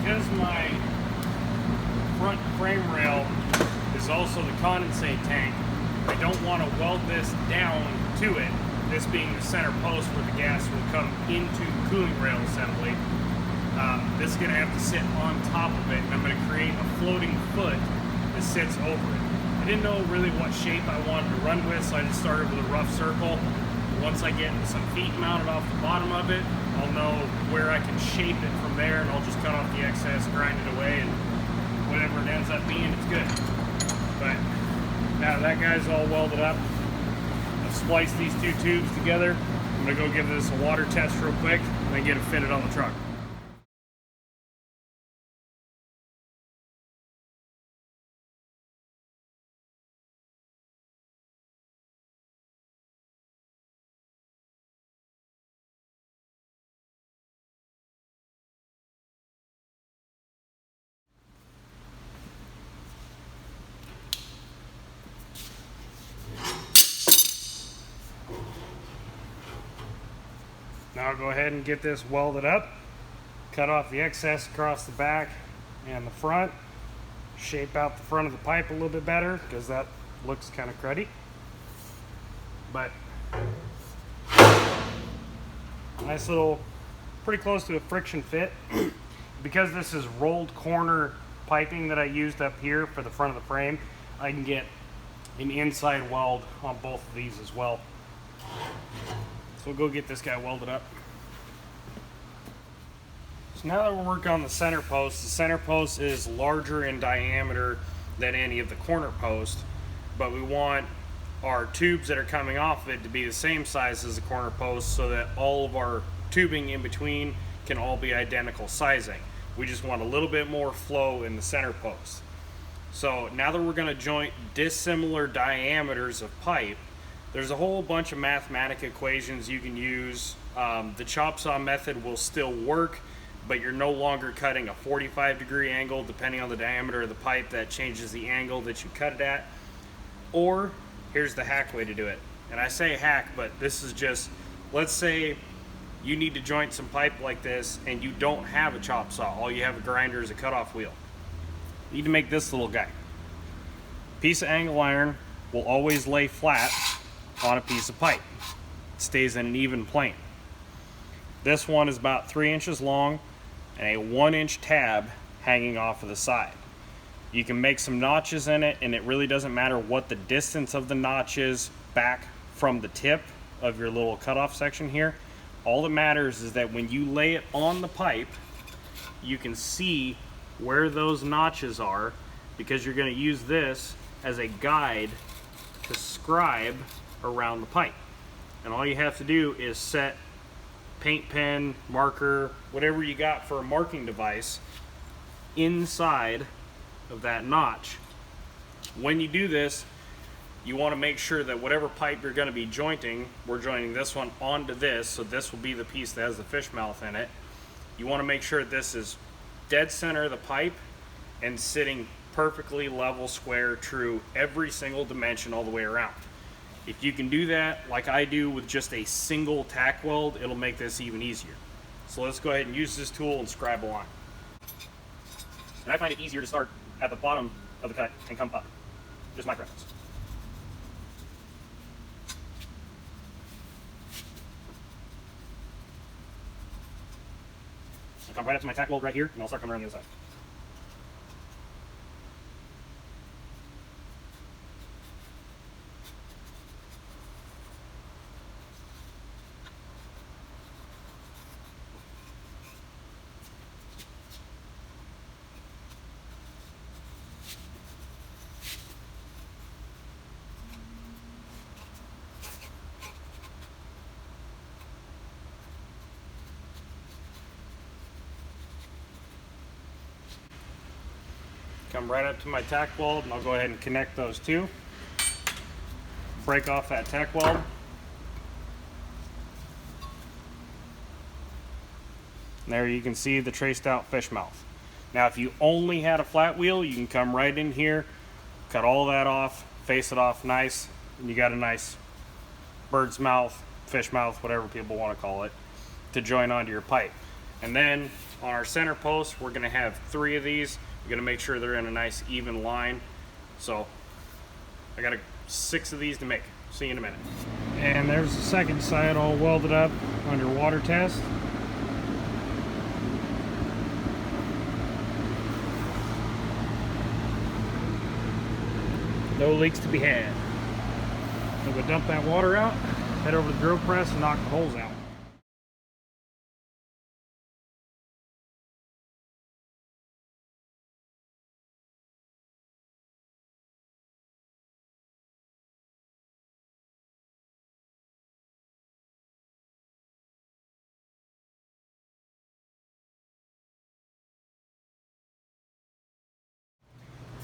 because my front frame rail is also the condensate tank, I don't want to weld this down to it, this being the center post where the gas will come into the cooling rail assembly. This is going to have to sit on top of it, and I'm going to create a floating foot that sits over it. I didn't know really what shape I wanted to run with, so I just started with a rough circle. Once I get some feet mounted off the bottom of it, I'll know where I can shape it from there, and I'll just cut off the excess, grind it away, and whatever it ends up being, it's good. But now that guy's all welded up, I've spliced these two tubes together. I'm going to go give this a water test real quick, and then get it fitted on the truck. Now I'll go ahead and get this welded up, cut off the excess across the back and the front, shape out the front of the pipe a little bit better because that looks kind of cruddy. But nice little, pretty close to a friction fit. Because this is rolled corner piping that I used up here for the front of the frame, I can get an inside weld on both of these as well. So we'll go get this guy welded up. So now that we're working on the center post is larger in diameter than any of the corner posts, but we want our tubes that are coming off of it to be the same size as the corner post so that all of our tubing in between can all be identical sizing. We just want a little bit more flow in the center post. So now that we're going to joint dissimilar diameters of pipe, there's a whole bunch of mathematical equations you can use. The chop saw method will still work, but you're no longer cutting a 45-degree angle. Depending on the diameter of the pipe, that changes the angle that you cut it at. Or here's the hack way to do it. And I say hack, but this is just, let's say you need to joint some pipe like this and you don't have a chop saw. All you have a grinder is a cutoff wheel. You need to make this little guy. Piece of angle iron will always lay flat on a piece of pipe. It stays in an even plane. This one is about 3 inches long and a 1-inch tab hanging off of the side. You can make some notches in it, and it really doesn't matter what the distance of the notch is back from the tip of your little cutoff section here. All that matters is that when you lay it on the pipe, you can see where those notches are, because you're going to use this as a guide to scribe around the pipe. And all you have to do is set paint pen, marker, whatever you got for a marking device inside of that notch. When you do this, you want to make sure that whatever pipe you're going to be jointing, we're joining this one onto this, so this will be the piece that has the fish mouth in it. You want to make sure this is dead center of the pipe and sitting perfectly level, square, true, every single dimension all the way around. If you can do that like I do with just a single tack weld, it'll make this even easier. So let's go ahead and use this tool and scribe a line. And I find it easier to start at the bottom of the cut and come up. Just my preference. I'll come right up to my tack weld right here, and I'll start coming around the other side. Come right up to my tack weld, and I'll go ahead and connect those two. Break off that tack weld. And there you can see the traced out fish mouth. Now if you only had a flat wheel, you can come right in here, cut all that off, face it off nice, and you got a nice bird's mouth, fish mouth, whatever people want to call it, to join onto your pipe. And then on our center post, we're gonna have 3 of these. We're gonna make sure they're in a nice even line. So I got 6 of these to make. See you in a minute. And there's the second side all welded up under water test. No leaks to be had. So we'll dump that water out, head over to the drill press and knock the holes out.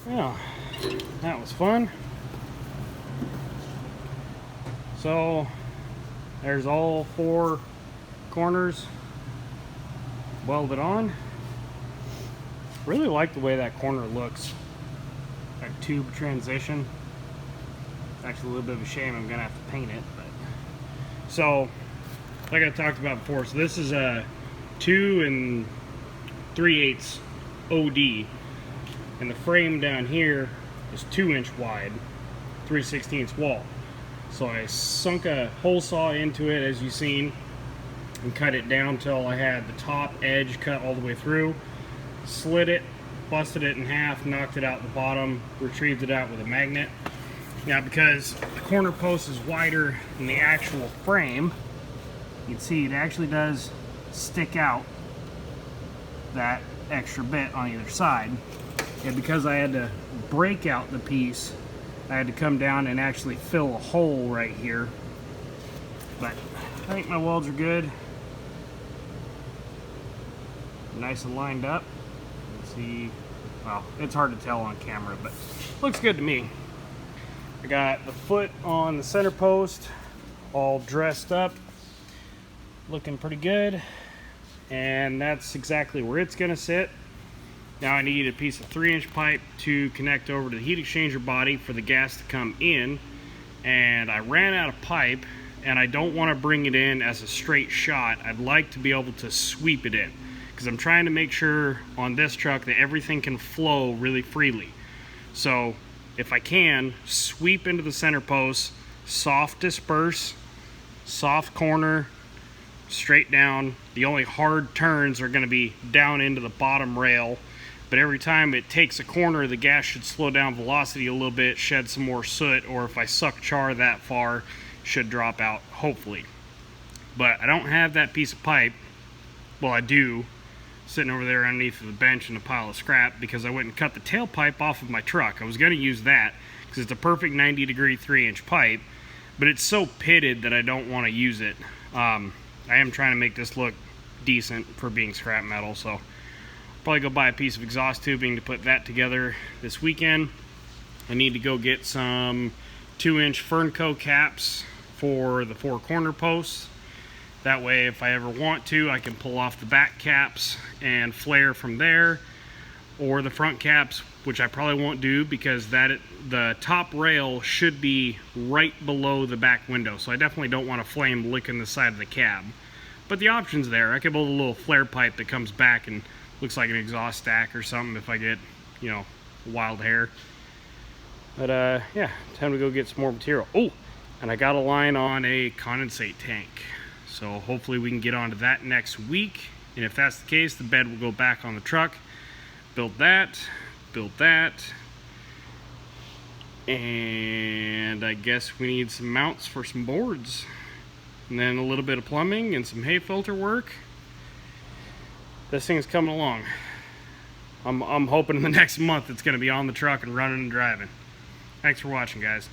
Yeah, that was fun. So there's all 4 corners welded on. Really like the way that corner looks. That tube transition. Actually a little bit of a shame I'm gonna have to paint it, but so like I talked about before, so this is a 2 3/8 OD. And the frame down here is 2-inch wide, 3/16 wall. So I sunk a hole saw into it, as you've seen, and cut it down till I had the top edge cut all the way through. Slid it, busted it in half, knocked it out the bottom, retrieved it out with a magnet. Now, because the corner post is wider than the actual frame, you can see it actually does stick out that extra bit on either side. And because I had to break out the piece, I had to come down and actually fill a hole right here. But I think my welds are good. Nice and lined up. Let's see. Well, it's hard to tell on camera, but looks good to me. I got the foot on the center post all dressed up, looking pretty good. And that's exactly where it's gonna sit. Now I need a piece of 3-inch pipe to connect over to the heat exchanger body for the gas to come in. And I ran out of pipe, and I don't want to bring it in as a straight shot. I'd like to be able to sweep it in, because I'm trying to make sure on this truck that everything can flow really freely. So if I can, sweep into the center post, soft disperse, soft corner, straight down. The only hard turns are going to be down into the bottom rail. But every time it takes a corner, the gas should slow down velocity a little bit, shed some more soot, or if I suck char that far, should drop out, hopefully. But I don't have that piece of pipe. Well, I do, sitting over there underneath the bench in a pile of scrap, because I went and cut the tailpipe off of my truck. I was going to use that, because it's a perfect 90-degree 3-inch pipe, but it's so pitted that I don't want to use it. I am trying to make this look decent for being scrap metal, so probably go buy a piece of exhaust tubing to put that together this weekend. I need to go get some 2-inch Fernco caps for the 4 corner posts. That way, if I ever want to, I can pull off the back caps and flare from there, or the front caps, which I probably won't do because the top rail should be right below the back window, so I definitely don't want a flame licking the side of the cab. But the option's there. I could build a little flare pipe that comes back and looks like an exhaust stack or something if I get, you know, wild hair. But yeah, time to go get some more material. Oh, and I got a line on a condensate tank. So hopefully we can get onto that next week. And if that's the case, the bed will go back on the truck. Build that. And I guess we need some mounts for some boards. And then a little bit of plumbing and some hay filter work. This thing's coming along. I'm hoping in the next month it's going to be on the truck and running and driving. Thanks for watching, guys.